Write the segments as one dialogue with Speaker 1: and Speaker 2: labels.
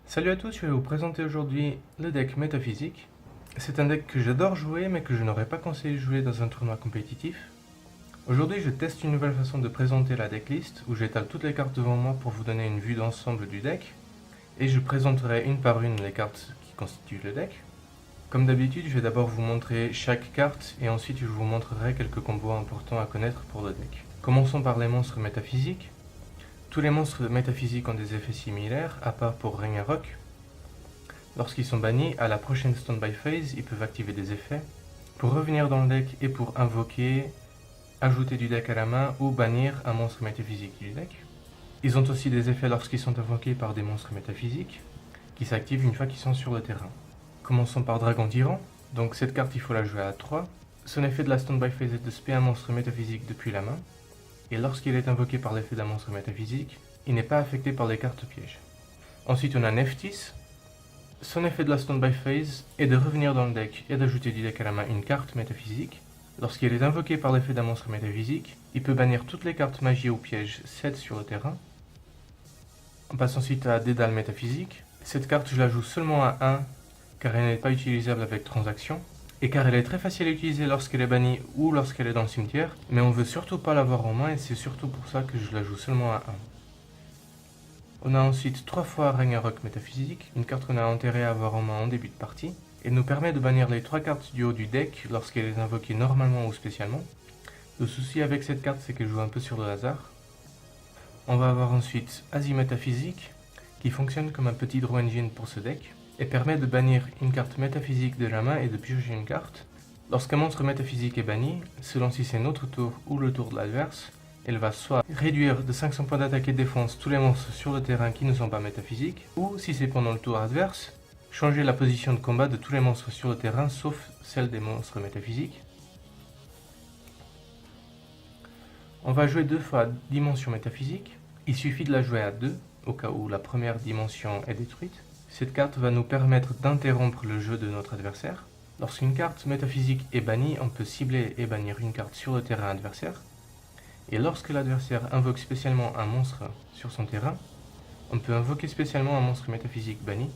Speaker 1: Salut à tous, je vais vous présenter aujourd'hui le deck Métaphysique. C'est un deck que j'adore jouer mais que je n'aurais pas conseillé de jouer dans un tournoi compétitif. Aujourd'hui je teste une nouvelle façon de présenter la decklist où j'étale toutes les cartes devant moi pour vous donner une vue d'ensemble du deck et je présenterai une par une les cartes qui constituent le deck. Comme d'habitude, je vais d'abord vous montrer chaque carte et ensuite je vous montrerai quelques combos importants à connaître pour le deck. Commençons par les monstres métaphysiques. Tous les monstres métaphysiques ont des effets similaires, à part pour Ragnarok. Lorsqu'ils sont bannis, à la prochaine Standby Phase, ils peuvent activer des effets pour revenir dans le deck et pour invoquer, ajouter du deck à la main ou bannir un monstre métaphysique du deck. Ils ont aussi des effets lorsqu'ils sont invoqués par des monstres métaphysiques, qui s'activent une fois qu'ils sont sur le terrain. Commençons par Dragon Tyran. Donc cette carte, il faut la jouer à 3. Son effet de la Standby Phase est de spé un monstre métaphysique depuis la main. Et lorsqu'il est invoqué par l'effet d'un monstre métaphysique, il n'est pas affecté par les cartes pièges. Ensuite, on a Nephthys. Son effet de la Standby Phase est de revenir dans le deck et d'ajouter du deck à la main une carte métaphysique. Lorsqu'il est invoqué par l'effet d'un monstre métaphysique, il peut bannir toutes les cartes magie ou pièges 7 sur le terrain. On passe ensuite à Dédale Métaphysique. Cette carte, je la joue seulement à 1 car elle n'est pas utilisable avec transaction. Et car elle est très facile à utiliser lorsqu'elle est bannie ou lorsqu'elle est dans le cimetière, mais on veut surtout pas l'avoir en main et c'est surtout pour ça que je la joue seulement à 1. On a ensuite 3 fois Ragnarok Métaphysique, une carte qu'on a intérêt à avoir en main en début de partie. Elle nous permet de bannir les 3 cartes du haut du deck lorsqu'elle est invoquée normalement ou spécialement. Le souci avec cette carte, c'est qu'elle joue un peu sur le hasard. On va avoir ensuite Asie Métaphysique, qui fonctionne comme un petit draw engine pour ce deck, et permet de bannir une carte métaphysique de la main et de piocher une carte. Lorsqu'un monstre métaphysique est banni, selon si c'est notre tour ou le tour de l'adverse, elle va soit réduire de 500 points d'attaque et de défense tous les monstres sur le terrain qui ne sont pas métaphysiques, ou si c'est pendant le tour adverse, changer la position de combat de tous les monstres sur le terrain sauf celle des monstres métaphysiques. On va jouer 2 fois Dimension Métaphysique. Il suffit de la jouer à 2, au cas où la première dimension est détruite. Cette carte va nous permettre d'interrompre le jeu de notre adversaire. Lorsqu'une carte métaphysique est bannie, on peut cibler et bannir une carte sur le terrain adversaire. Et lorsque l'adversaire invoque spécialement un monstre sur son terrain, on peut invoquer spécialement un monstre métaphysique banni.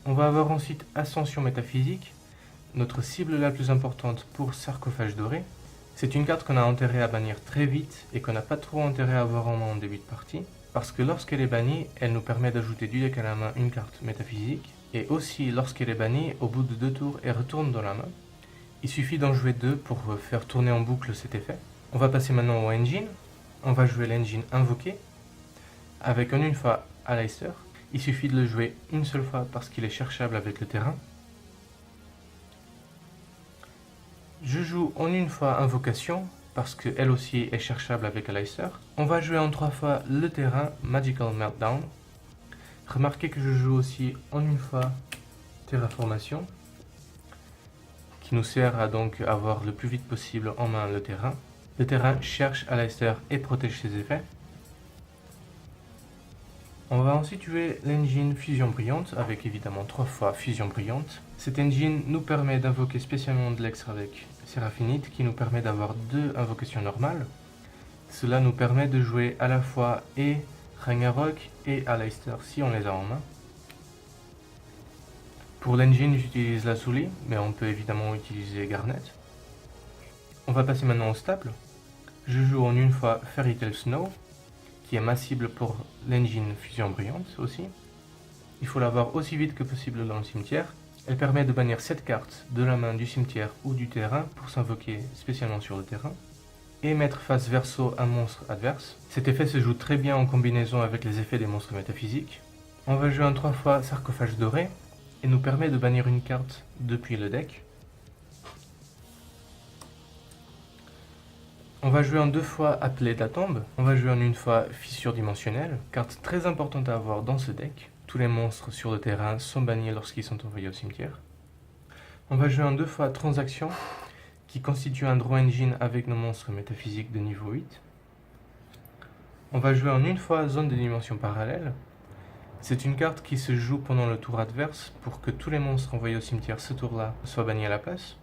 Speaker 1: On va avoir ensuite Ascension Métaphysique, notre cible la plus importante pour Sarcophage Doré. C'est une carte qu'on a intérêt à bannir très vite et qu'on n'a pas trop intérêt à avoir en main en début de partie. Parce que lorsqu'elle est bannie, elle nous permet d'ajouter du deck à la main une carte métaphysique. Et aussi, lorsqu'elle est bannie, au bout de 2 tours, elle retourne dans la main. Il suffit d'en jouer 2 pour faire tourner en boucle cet effet. On va passer maintenant au engine. On va jouer l'engine invoqué, avec en une fois Aleister. Il suffit de le jouer une seule fois parce qu'il est cherchable avec le terrain. Je joue en une fois Invocation, parce qu'elle aussi est cherchable avec Aleister. On va jouer en 3 fois le terrain, Magical Meltdown. Remarquez que je joue aussi en une fois Terraformation, qui nous sert à donc avoir le plus vite possible en main le terrain. Le terrain cherche Aleister et protège ses effets. On va ensuite jouer l'engine Fusion Brillante, avec évidemment 3 fois Fusion Brillante. Cet engine nous permet d'invoquer spécialement de l'extra avec Séraphinite, qui nous permet d'avoir 2 invocations normales. Cela nous permet de jouer à la fois et Ragnarok et Aleister si on les a en main. Pour l'engine, j'utilise la Lazuli, mais on peut évidemment utiliser Garnet. On va passer maintenant au stable. Je joue en une fois Fairy Tail Snow, qui est ma cible pour l'engine Fusion Brillante aussi. Il faut l'avoir aussi vite que possible dans le cimetière. Elle permet de bannir 7 cartes de la main du cimetière ou du terrain pour s'invoquer spécialement sur le terrain. Et mettre face verso un monstre adverse. Cet effet se joue très bien en combinaison avec les effets des monstres métaphysiques. On va jouer en 3 fois Sarcophage Doré et nous permet de bannir une carte depuis le deck. On va jouer en 2 fois Appelé de la Tombe. On va jouer en une fois Fissure Dimensionnelle, carte très importante à avoir dans ce deck. Tous les monstres sur le terrain sont bannis lorsqu'ils sont envoyés au cimetière. On va jouer en 2 fois Transaction, qui constitue un draw engine avec nos monstres métaphysiques de niveau 8. On va jouer en une fois Zone de Dimension Parallèle. C'est une carte qui se joue pendant le tour adverse pour que tous les monstres envoyés au cimetière ce tour-là soient bannis à la place.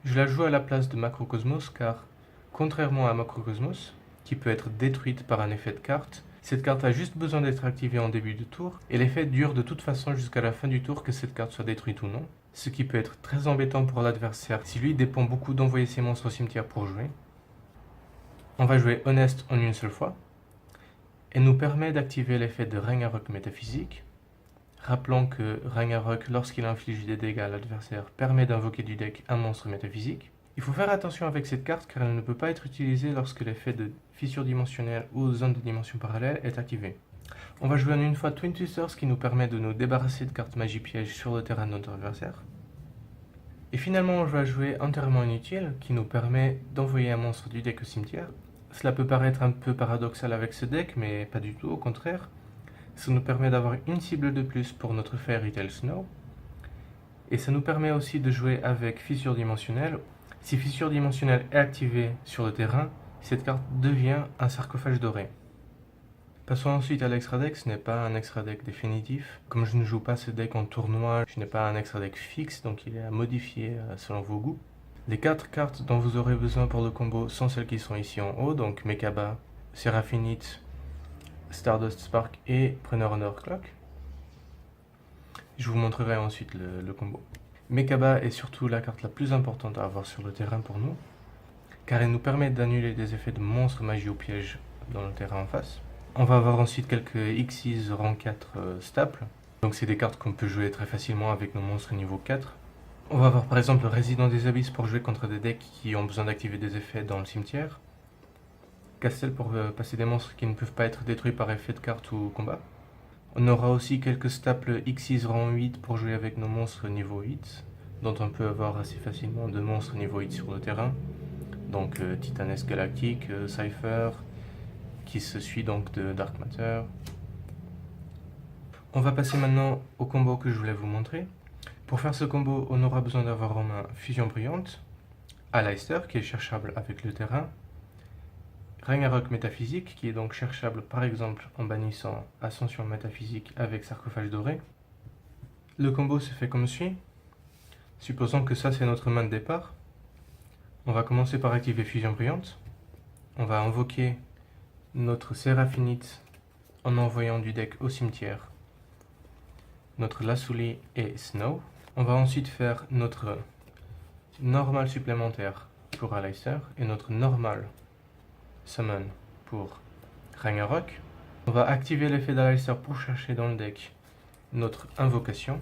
Speaker 1: Je la joue à la place de Macrocosmos car, contrairement à Macrocosmos, qui peut être détruite par un effet de carte, Cette carte a juste besoin d'être activée en début de tour, et l'effet dure de toute façon jusqu'à la fin du tour, que cette carte soit détruite ou non, ce qui peut être très embêtant pour l'adversaire si lui dépend beaucoup d'envoyer ses monstres au cimetière pour jouer. On va jouer Honest en une seule fois, et nous permet d'activer l'effet de Ragnarok métaphysique. Rappelons que Ragnarok, lorsqu'il inflige des dégâts à l'adversaire, permet d'invoquer du deck un monstre métaphysique. Il faut faire attention avec cette carte car elle ne peut pas être utilisée lorsque l'effet de fissure dimensionnelle ou zone de dimension parallèle est activé. On va jouer en une fois Twin Twisters qui nous permet de nous débarrasser de cartes magie piège sur le terrain de notre adversaire. Et finalement on va jouer Enterrement inutile qui nous permet d'envoyer un monstre du deck au cimetière. Cela peut paraître un peu paradoxal avec ce deck, mais pas du tout, au contraire. Ça nous permet d'avoir une cible de plus pour notre Fairy Tail Snow. Et ça nous permet aussi de jouer avec Fissure dimensionnelle. Si Fissure dimensionnelle est activée sur le terrain, cette carte devient un sarcophage doré. Passons ensuite à l'extra deck. Ce n'est pas un extra deck définitif. Comme je ne joue pas ce deck en tournoi, je n'ai pas un extra deck fixe, donc il est à modifier selon vos goûts. Les 4 cartes dont vous aurez besoin pour le combo sont celles qui sont ici en haut, donc Mekaba, Seraphonite, Stardust Spark et Preneur Honor Clock. Je vous montrerai ensuite le combo. Mekaba est surtout la carte la plus importante à avoir sur le terrain pour nous, car elle nous permet d'annuler des effets de monstres magie ou piège dans le terrain en face. On va avoir ensuite quelques Xyz rang 4 staples, donc c'est des cartes qu'on peut jouer très facilement avec nos monstres niveau 4. On va avoir par exemple Résident des Abysses pour jouer contre des decks qui ont besoin d'activer des effets dans le cimetière. Castel pour passer des monstres qui ne peuvent pas être détruits par effet de carte ou combat. On aura aussi quelques staples Xyz rang 8 pour jouer avec nos monstres niveau 8, dont on peut avoir assez facilement 2 monstres niveau 8 sur le terrain. Donc Titanesque Galactique, Cypher, qui se suit donc de Dark Matter. On va passer maintenant au combo que je voulais vous montrer. Pour faire ce combo, on aura besoin d'avoir en main Fusion Brillante, Aleister qui est cherchable avec le terrain, Ragnarok métaphysique qui est donc cherchable par exemple en bannissant Ascension métaphysique avec Sarcophage doré. Le combo se fait comme suit. Supposons que ça c'est notre main de départ. On va commencer par activer Fusion Brillante. On va invoquer notre Seraphonite en envoyant du deck au cimetière notre Lazuli et Snow. On va ensuite faire notre normal supplémentaire pour Aleister et notre normal summon pour Ragnarok. On va activer l'effet d'Aleister pour chercher dans le deck notre invocation.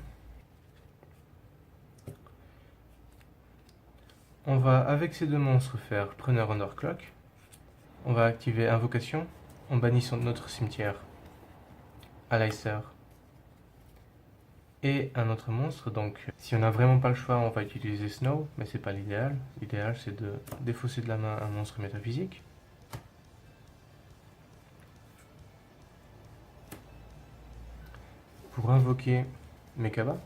Speaker 1: On va avec ces deux monstres faire Preneur Honor Clock. On va activer invocation en bannissant de notre cimetière Aleister et un autre monstre. Donc si on n'a vraiment pas le choix, on va utiliser Snow, mais c'est pas l'idéal. L'idéal c'est de défausser de la main un monstre métaphysique. Pour invoquer Mekaba,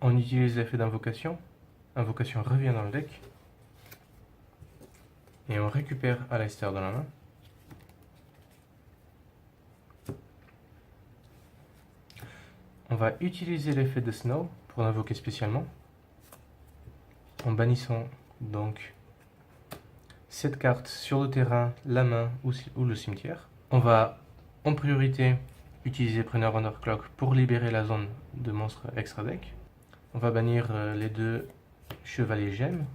Speaker 1: on utilise l'effet d'invocation. Invocation revient dans le deck. Et on récupère Aleister dans la main. On va utiliser l'effet de Snow pour l'invoquer spécialement. En bannissant donc cette carte sur le terrain, la main ou le cimetière. On va en priorité utiliser Preneur Honor Clock pour libérer la zone de monstres extra deck. On va bannir les deux Chevaliers Gemmes,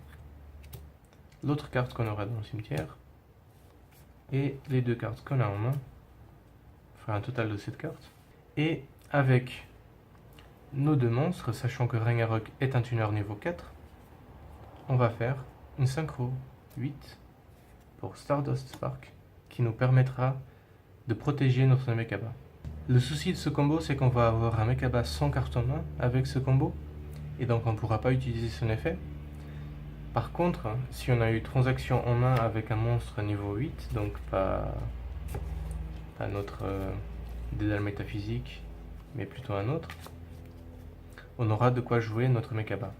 Speaker 1: l'autre carte qu'on aura dans le cimetière, et les deux cartes qu'on a en main. On fera un total de 7 cartes. Et avec nos deux monstres, sachant que Ragnarok est un tuner niveau 4, on va faire une synchro 8 pour Stardust Spark qui nous permettra de protéger notre Mekaba. Le souci de ce combo, c'est qu'on va avoir un Mekaba sans carte en main avec ce combo, et donc on ne pourra pas utiliser son effet. Par contre, si on a eu transaction en main avec un monstre niveau 8, donc pas notre Dédale métaphysique, mais plutôt un autre, on aura de quoi jouer notre Mekaba.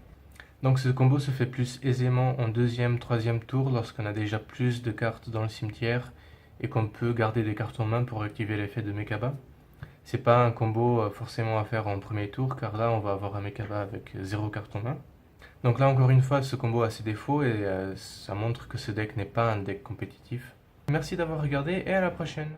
Speaker 1: Donc ce combo se fait plus aisément en deuxième, troisième tour lorsqu'on a déjà plus de cartes dans le cimetière et qu'on peut garder des cartes en main pour activer l'effet de Mekaba. C'est pas un combo forcément à faire en premier tour car là on va avoir un Mekaba avec 0 carte en main. Donc là encore une fois, ce combo a ses défauts et ça montre que ce deck n'est pas un deck compétitif. Merci d'avoir regardé et à la prochaine.